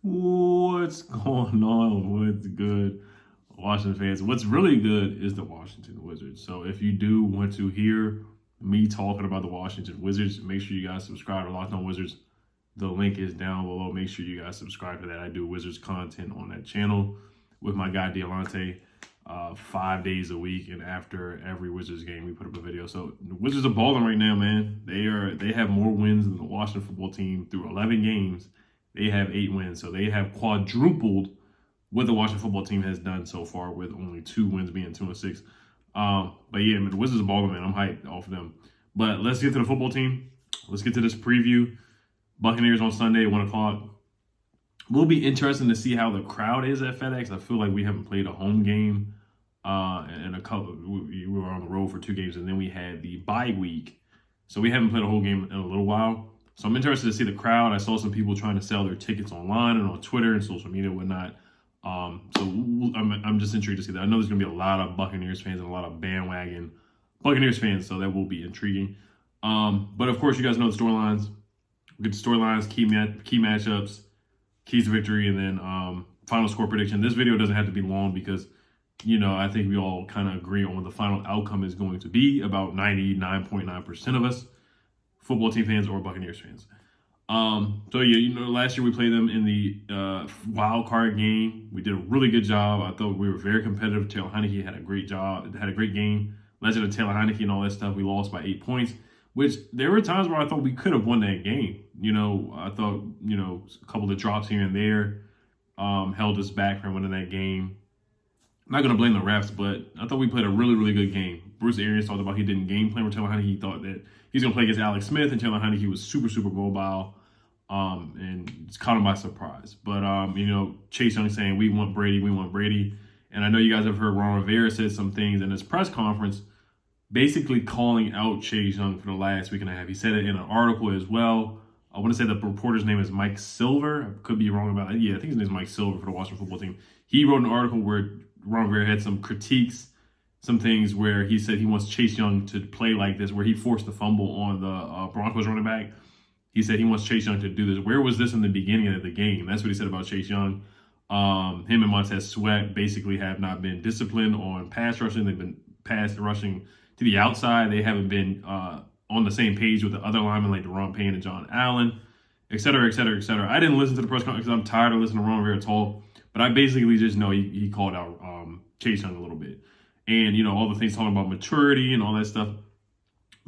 What's going on? What's good, Washington fans? What's really good is the Washington Wizards. So if you do want to hear me talking about the Washington Wizards, make sure you guys subscribe to Locked On Wizards. The link is down below. Make sure you guys subscribe to that. I do Wizards content on that channel with my guy Delonte 5 days a week, and after every Wizards game, we put up a video. So the Wizards are balling right now, man. They have more wins than the Washington football team through 11 games. They have 8 wins, so they have quadrupled what the Washington football team has done so far, with only 2 wins being 2-6. But yeah, man, the Wizards are balling, man. I'm hyped off of them. But let's get to the football team. Let's get to this preview. Buccaneers on Sunday at 1 o'clock. Will be interesting to see how the crowd is at FedEx. I feel like we haven't played a home game and a couple. We were on the road for 2 games, and then we had the bye week, so we haven't played a whole game in a little while. So I'm interested to see the crowd. I saw some people trying to sell their tickets online and on Twitter and social media and whatnot. So I'm just intrigued to see that. I know there's going to be a lot of Buccaneers fans and a lot of bandwagon Buccaneers fans, so that will be intriguing. But of course, you guys know the storylines. We get the storylines, key matchups, keys to victory, and then final score prediction. This video doesn't have to be long because, I think we all kind of agree on what the final outcome is going to be. About 99.9% of us, football team fans or Buccaneers fans. So yeah, last year we played them in the wild card game. We did a really good job. I thought we were very competitive. Taylor Heineke had a great job, had a great game. Legend of Taylor Heineke and all that stuff. We lost by 8 points, which there were times where I thought we could have won that game. I thought, a couple of drops here and there held us back from winning that game. I'm not going to blame the refs, but I thought we played a really, really good game. Bruce Arians talked about he didn't game plan with Taylor Heineke. He thought that he's going to play against Alex Smith, and Taylor Heineke was super, super mobile, and it's caught him by surprise. But, Chase Young saying, we want Brady. And I know you guys have heard Ron Rivera said some things in his press conference, basically calling out Chase Young for the last week and a half. He said it in an article as well. I want to say the reporter's name is Mike Silver. I could be wrong about it. Yeah, I think his name is Mike Silver for the Washington football team. He wrote an article where Ron Rivera had some critiques, some things where he said he wants Chase Young to play like this, where he forced the fumble on the Broncos running back. He said he wants Chase Young to do this. Where was this in the beginning of the game? That's what he said about Chase Young. Him and Montez Sweat basically have not been disciplined on pass rushing. They've been pass rushing to the outside. They haven't been on the same page with the other linemen like Deron Payne and John Allen, et cetera, et cetera, et cetera. I didn't listen to the press conference because I'm tired of listening to Ron Rivera talk, but I basically just know he called out Chase Young a little bit. And, all the things talking about maturity and all that stuff.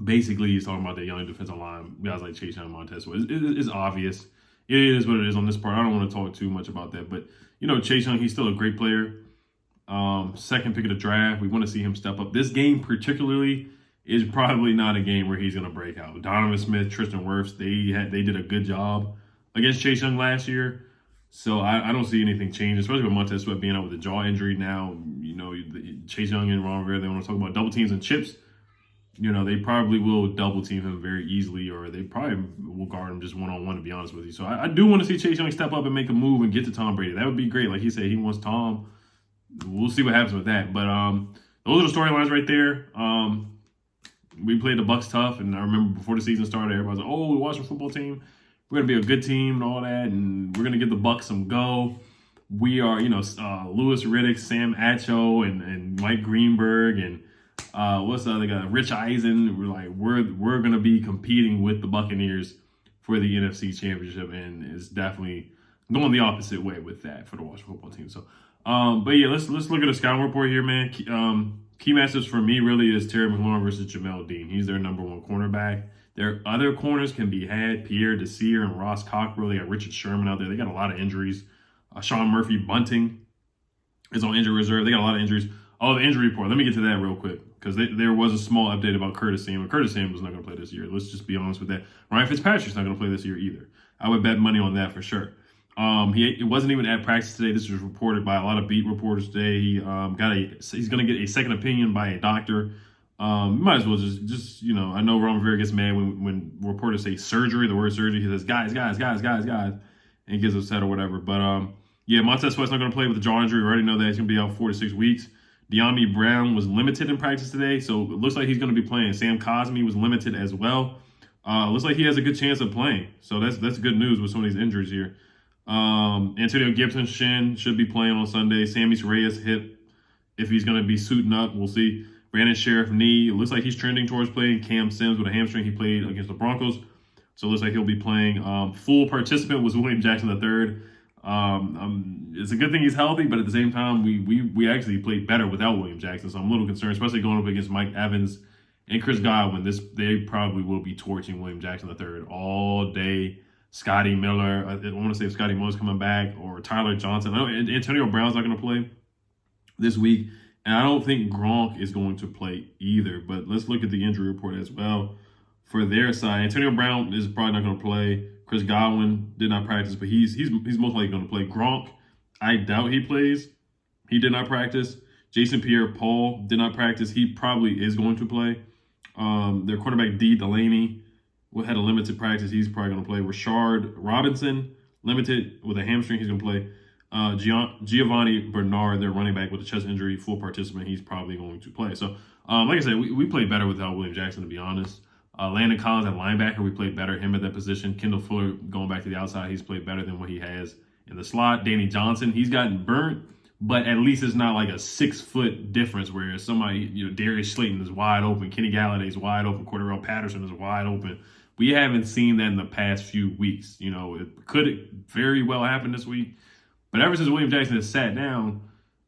Basically, he's talking about the young defensive line, guys like Chase Young and Montez Sweat. It's obvious. It is what it is on this part. I don't want to talk too much about that. But, Chase Young, he's still a great player. Second pick of the draft. We want to see him step up. This game particularly is probably not a game where he's going to break out. Donovan Smith, Tristan Wirfs, they did a good job against Chase Young last year. So I don't see anything change, especially with Montez Sweat being out with the jaw injury now. Chase Young and Ron Rivera, they want to talk about double teams and chips. They probably will double team him very easily, or they probably will guard him just one-on-one, to be honest with you. So I do want to see Chase Young step up and make a move and get to Tom Brady. That would be great. Like he said, he wants Tom. We'll see what happens with that. But those are the storylines right there. We played the Bucs tough, and I remember before the season started, everybody was like, oh, the Washington football team, we're going to be a good team and all that, and we're going to give the Bucs some go. We are, Louis Riddick, Sam Acho, and Mike Greenberg, and what's the other guy? Rich Eisen. We're going to be competing with the Buccaneers for the NFC Championship, and it's definitely going the opposite way with that for the Washington football team. So, but yeah, let's look at the scouting report here, man. Key matchups for me really is Terry McLaurin versus Jamel Dean. He's their number 1 cornerback. Their other corners can be had. Pierre Desir and Ross Cockrell. They got Richard Sherman out there. They got a lot of injuries. Sean Murphy Bunting is on injury reserve. They got a lot of injuries. Oh, the injury report. Let me get to that real quick because there was a small update about Curtis Samuel. Curtis Samuel was not going to play this year. Let's just be honest with that. Ryan Fitzpatrick's not going to play this year either. I would bet money on that for sure. It wasn't even at practice today. This was reported by a lot of beat reporters today. He's going to get a second opinion by a doctor. Might as well just I know Ron Rivera gets mad when reporters say surgery, the word surgery. He says guys, and gets upset or whatever. But yeah, Montez Sweat's not going to play with the jaw injury. We already know that he's going to be out 4 to 6 weeks. De'Ami Brown was limited in practice today, so it looks like he's going to be playing. Sam Cosmi was limited as well. Looks like he has a good chance of playing. So that's good news with some of these injuries here. Antonio Gibson's shin should be playing on Sunday. Sammy Reyes hip, if he's going to be suiting up, we'll see. Brandon Sheriff knee. It looks like he's trending towards playing. Cam Sims with a hamstring. He played against the Broncos. So it looks like he'll be playing. Full participant was William Jackson III. It's a good thing he's healthy, but at the same time, we actually played better without William Jackson. So I'm a little concerned, especially going up against Mike Evans and Chris Godwin. They probably will be torching William Jackson III all day. Scotty Miller. I want to say if Scotty Miller's coming back, or Tyler Johnson. I know Antonio Brown's not going to play this week, and I don't think Gronk is going to play either. But let's look at the injury report as well for their side. Antonio Brown is probably not going to play. Chris Godwin did not practice, but he's most likely going to play. Gronk, I doubt he plays. He did not practice. Jason Pierre-Paul did not practice. He probably is going to play. Their quarterback D. Delaney had a limited practice. He's probably going to play. Rashard Robinson, limited with a hamstring. He's going to play. Giovanni Bernard, their running back with a chest injury, full participant. He's probably going to play. So, like I said, we played better without William Jackson, to be honest. Landon Collins at linebacker, we played better. Him at that position. Kendall Fuller going back to the outside, he's played better than what he has in the slot. Danny Johnson, he's gotten burnt, but at least it's not like a 6 foot difference where somebody, Darius Slayton is wide open, Kenny Galladay is wide open, Cordarrelle Patterson is wide open. We haven't seen that in the past few weeks. It could very well happen this week, but ever since William Jackson has sat down,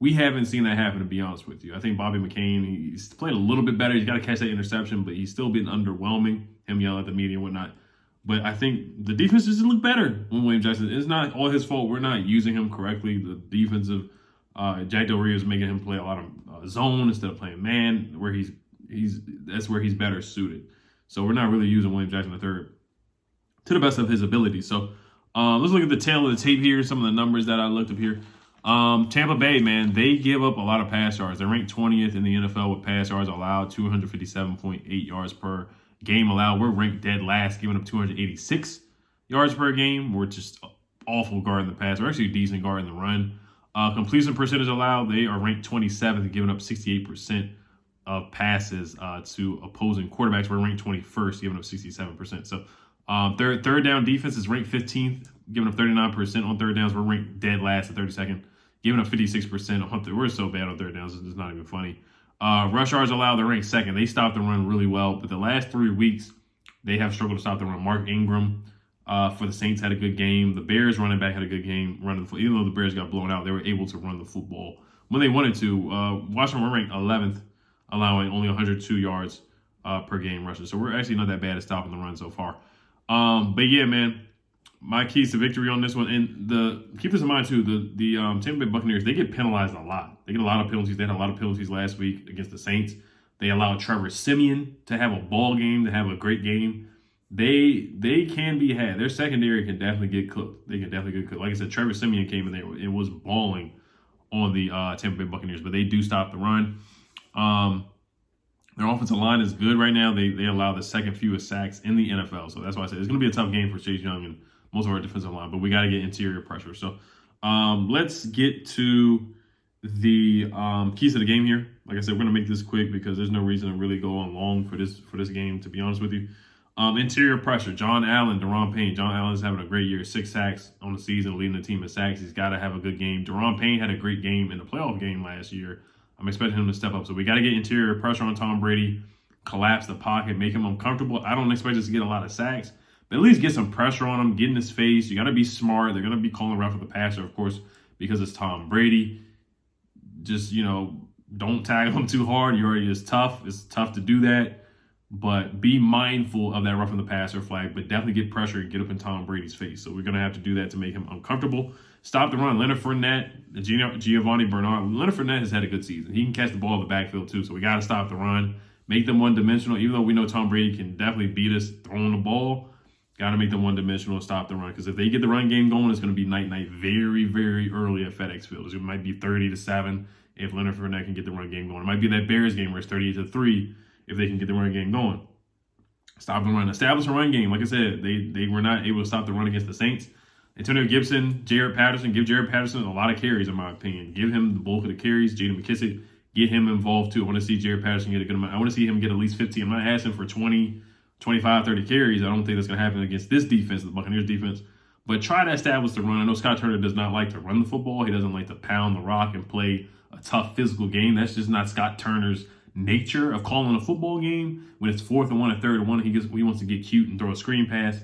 we haven't seen that happen, to be honest with you. I think Bobby McCain, he's played a little bit better. He's got to catch that interception, but he's still been underwhelming, him yelling at the media and whatnot. But I think the defense just look better when William Jackson. It's not all his fault. We're not using him correctly. The defensive, Jack Del Rio is making him play a lot of zone instead of playing man, where that's where he's better suited. So we're not really using William Jackson III to the best of his ability. So let's look at the tail of the tape here, some of the numbers that I looked up here. Tampa Bay, man, they give up a lot of pass yards. They're ranked 20th in the NFL with pass yards allowed, 257.8 yards per game allowed. We're ranked dead last, giving up 286 yards per game. We're just awful guarding the pass. We're actually decent guarding the run. Completion percentage allowed, they are ranked 27th, giving up 68% of passes to opposing quarterbacks. We're ranked 21st, giving up 67%. So third down defense is ranked 15th, giving up 39% on third downs. We're ranked dead last at 32nd, giving up 56% on third. We're so bad on third downs, it's not even funny. Rush yards allowed, they're ranked second. They stopped the run really well, but the last 3 weeks, they have struggled to stop the run. Mark Ingram for the Saints had a good game. The Bears running back had a good game running the football. Even though the Bears got blown out, they were able to run the football when they wanted to. Washington were ranked 11th, allowing only 102 yards per game rushing. So we're actually not that bad at stopping the run so far. But yeah, man, my keys to victory on this one. And keep this in mind too, the Tampa Bay Buccaneers, they get penalized a lot. They get a lot of penalties. They had a lot of penalties last week against the Saints. They allowed Trevor Siemian to have a ball game, to have a great game. They can be had. Their secondary can definitely get cooked. They can definitely get cooked. Like I said, Trevor Siemian came in there and was balling on the Tampa Bay Buccaneers, but they do stop the run. Their offensive line is good right now. They allow the second fewest sacks in the NFL. So that's why I said it's going to be a tough game for Chase Young and most of our defensive line, but we got to get interior pressure. So let's get to the keys to the game here. Like I said, we're going to make this quick because there's no reason to really go on long for this game, to be honest with you. Interior pressure, John Allen, Daron Payne. John Allen's having a great year, 6 sacks on the season, leading the team in sacks. He's got to have a good game. Daron Payne had a great game in the playoff game last year. I'm expecting him to step up. So we got to get interior pressure on Tom Brady, collapse the pocket, make him uncomfortable. I don't expect us to get a lot of sacks, but at least get some pressure on him, get in his face. You got to be smart. They're going to be calling rough with the passer, of course, because it's Tom Brady. Just, don't tackle him too hard. You already is tough. It's tough to do that. But be mindful of that roughing the passer flag, but definitely get pressure and get up in Tom Brady's face. So we're going to have to do that to make him uncomfortable. Stop the run. Leonard Fournette, Giovanni Bernard. Leonard Fournette has had a good season. He can catch the ball in the backfield too, so we got to stop the run. Make them one-dimensional. Even though we know Tom Brady can definitely beat us throwing the ball, got to make them one-dimensional and stop the run. Because if they get the run game going, it's going to be night-night very, very early at FedEx Field. It might be 30-7 if Leonard Fournette can get the run game going. It might be that Bears game where it's 38-3 if they can get the run game going. Stop the run. Establish a run game. Like I said, they were not able to stop the run against the Saints. Antonio Gibson, Jared Patterson. Give Jared Patterson a lot of carries, in my opinion. Give him the bulk of the carries. Jaden McKissick, get him involved too. I want to see Jared Patterson get a good amount. I want to see him get at least 15. I'm not asking for 20, 25, 30 carries. I don't think that's going to happen against this defense, the Buccaneers defense. But try to establish the run. I know Scott Turner does not like to run the football. He doesn't like to pound the rock and play a tough physical game. That's just not Scott Turner's nature of calling a football game. When it's 4th and 1 and 3rd and 1, he wants to get cute and throw a screen pass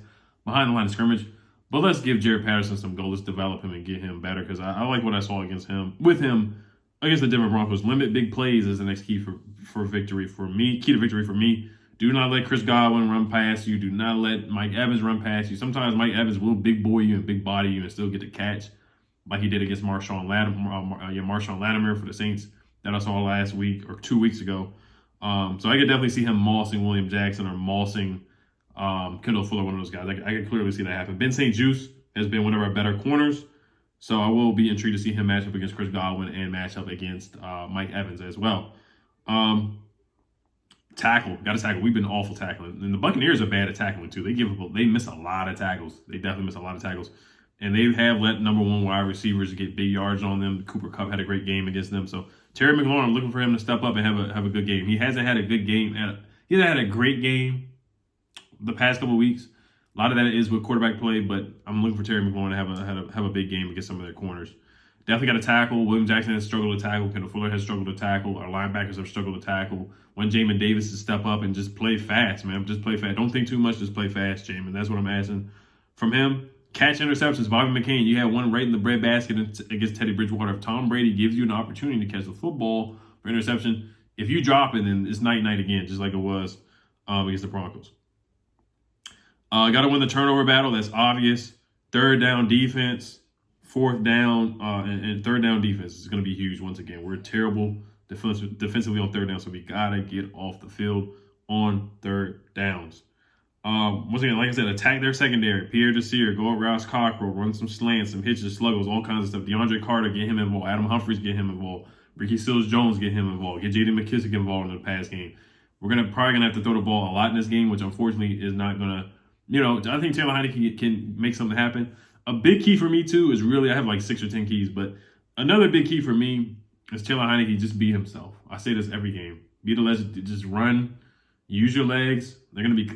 behind the line of scrimmage. But let's give Jaret Patterson some go. Let's develop him and get him better, because I like what I saw against him. With him against the Denver Broncos, limit big plays is the next key for victory for me. Key to victory for me. Do not let Chris Godwin run past you. Do not let Mike Evans run past you. Sometimes Mike Evans will big boy you and big body you and still get the catch, like he did against Marshawn Lattimore for the Saints that I saw last week or 2 weeks ago. So I could definitely see him mossing William Jackson or mossing Kendall Fuller, one of those guys. I can clearly see that happen. Ben St. Juste has been one of our better corners, so I will be intrigued to see him match up against Chris Godwin and match up against Mike Evans as well. Tackle, got to tackle. We've been awful tackling, and the Buccaneers are bad at tackling too. They miss a lot of tackles. They definitely miss a lot of tackles, and they have let number 1 wide receivers get big yards on them. Cooper Kupp had a great game against them, so Terry McLaurin, I'm looking for him to step up and have a good game. He hasn't had a good game. He hasn't had a great game the past couple of weeks. A lot of that is with quarterback play, but I'm looking for Terry McLaurin to have a big game against some of their corners. Definitely got to tackle. William Jackson has struggled to tackle. Kendall Fuller has struggled to tackle. Our linebackers have struggled to tackle. When Jamin Davis to step up and just play fast, man. Just play fast. Don't think too much. Just play fast, Jamin. That's what I'm asking from him. Catch interceptions. Bobby McCain, you had one right in the breadbasket against Teddy Bridgewater. If Tom Brady gives you an opportunity to catch the football for interception, if you drop it, then it's night again, just like it was against the Broncos. Got to win the turnover battle. That's obvious. 3rd down defense. 4th down and 3rd down defense is going to be huge once again. We're terrible defensively on 3rd down, so we got to get off the field on 3rd downs. Once again, like I said, attack their secondary. Pierre Desir, go at Rouse Cockrell, run some slants, some hitches, sluggles, all kinds of stuff. DeAndre Carter, get him involved. Adam Humphries, get him involved. Ricky Seals-Jones, get him involved. Get J.D. McKissick involved in the pass game. We're probably going to have to throw the ball a lot in this game, which unfortunately is not going to, I think Taylor Heinicke can make something happen. A big key for me, too, is really, I have like 6 or 10 keys, but another big key for me is Taylor Heinicke just be himself. I say this every game. Be the legend, just run, use your legs. They're going to be,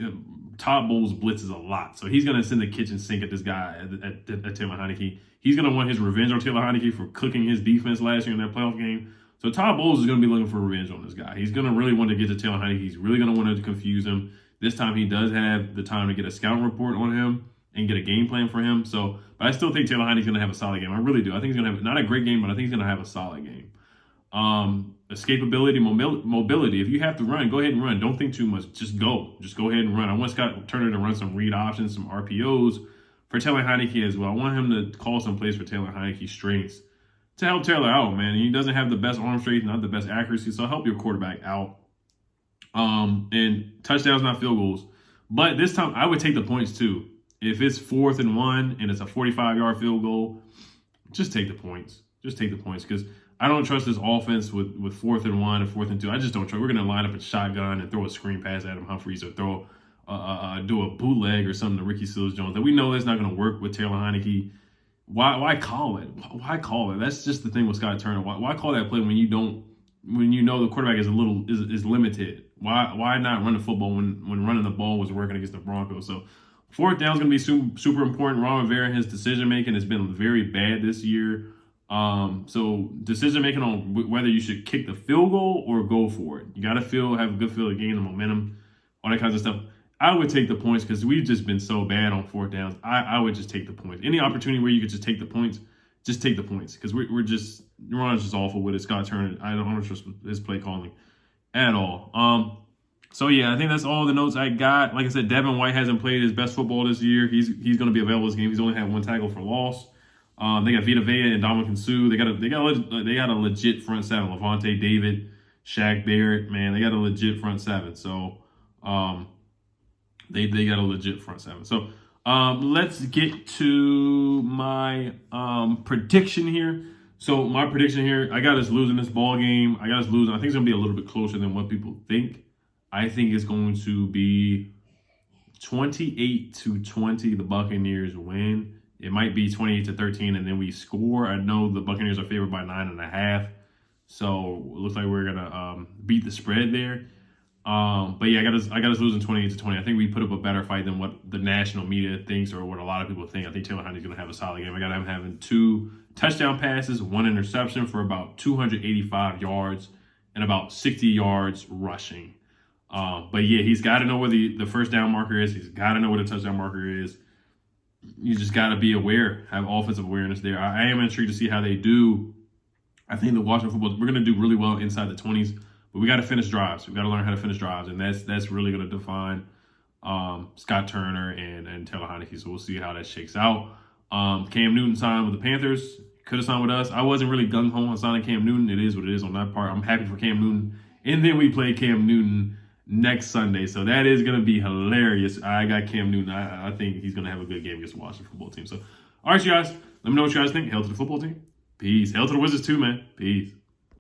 Todd Bowles blitzes a lot, so he's going to send the kitchen sink at this guy, at Taylor Heinicke. He's going to want his revenge on Taylor Heinicke for cooking his defense last year in that playoff game. So Todd Bowles is going to be looking for revenge on this guy. He's going to really want to get to Taylor Heinicke. He's really going to want to confuse him. This time he does have the time to get a scouting report on him and get a game plan for him. So, but I still think Taylor Heinicke's going to have a solid game. I really do. I think he's going to have not a great game, but I think he's going to have a solid game. Escapability, mobility. If you have to run, go ahead and run. Don't think too much. Just go. Just go ahead and run. I want Scott Turner to run some read options, some RPOs for Taylor Heinicke as well. I want him to call some plays for Taylor Heinicke's strengths to help Taylor out, man. He doesn't have the best arm strength, not the best accuracy, so help your quarterback out. And touchdowns, not field goals. But this time, I would take the points too. If it's 4th and 1 and it's a 45-yard field goal, just take the points. Just take the points, because I don't trust this offense with 4th and 1 and 4th and 2. I just don't trust. We're going to line up a shotgun and throw a screen pass at Adam Humphries or throw do a bootleg or something to Ricky Seals-Jones that we know that's not going to work with Taylor Heinicke. Why call it? Why call it? That's just the thing with Scott Turner. Why call that play when you know the quarterback is limited? Why not run the football when running the ball was working against the Broncos? So 4th down is going to be super important. Ron Rivera, his decision making has been very bad this year. So decision making on whether you should kick the field goal or go for it. You got to have a good feel to gain the momentum, all that kinds of stuff. I would take the points because we've just been so bad on 4th downs. I would just take the points. Any opportunity where you could just take the points, just take the points, because Ron's just awful with it. Scott Turner, I don't trust his play calling at all. So yeah, I think that's all the notes I got. Like I said, Devin White hasn't played his best football this year. He's going to be available this game. He's only had 1 tackle for loss. They got Vita Vea and Dominican Sue. They got a legit front 7. Levante David, Shaq Barrett, man, they got a legit front 7. So they got a legit front 7. So let's get to my prediction here. So my prediction here, I got us losing this ball game. I think it's going to be a little bit closer than what people think. I think it's going to be 28-20. The Buccaneers win. It might be 28-13, and then we score. I know the Buccaneers are favored by 9.5, so it looks like we're gonna beat the spread there. But yeah, I got us losing 28-20. I think we put up a better fight than what the national media thinks or what a lot of people think. I think Taylor Heinicke's going to have a solid game. I got him having 2 touchdown passes, 1 interception for about 285 yards and about 60 yards rushing. But yeah, he's got to know where the first down marker is. He's got to know where the touchdown marker is. You just got to be aware, have offensive awareness there. I am intrigued to see how they do. I think the Washington football, we're going to do really well inside the 20s, but we got to finish drives. We got to learn how to finish drives, and that's really going to define Scott Turner and Taylor Heinicke. So we'll see how that shakes out. Cam Newton signed with the Panthers. Could have signed with us. I wasn't really gung-ho on signing Cam Newton. It is what it is on that part. I'm happy for Cam Newton. And then we play Cam Newton next Sunday. So that is going to be hilarious. I got Cam Newton. I think he's going to have a good game against the Washington football team. So, all right, you guys. Let me know what you guys think. Hail to the football team. Peace. Hail to the Wizards too, man. Peace.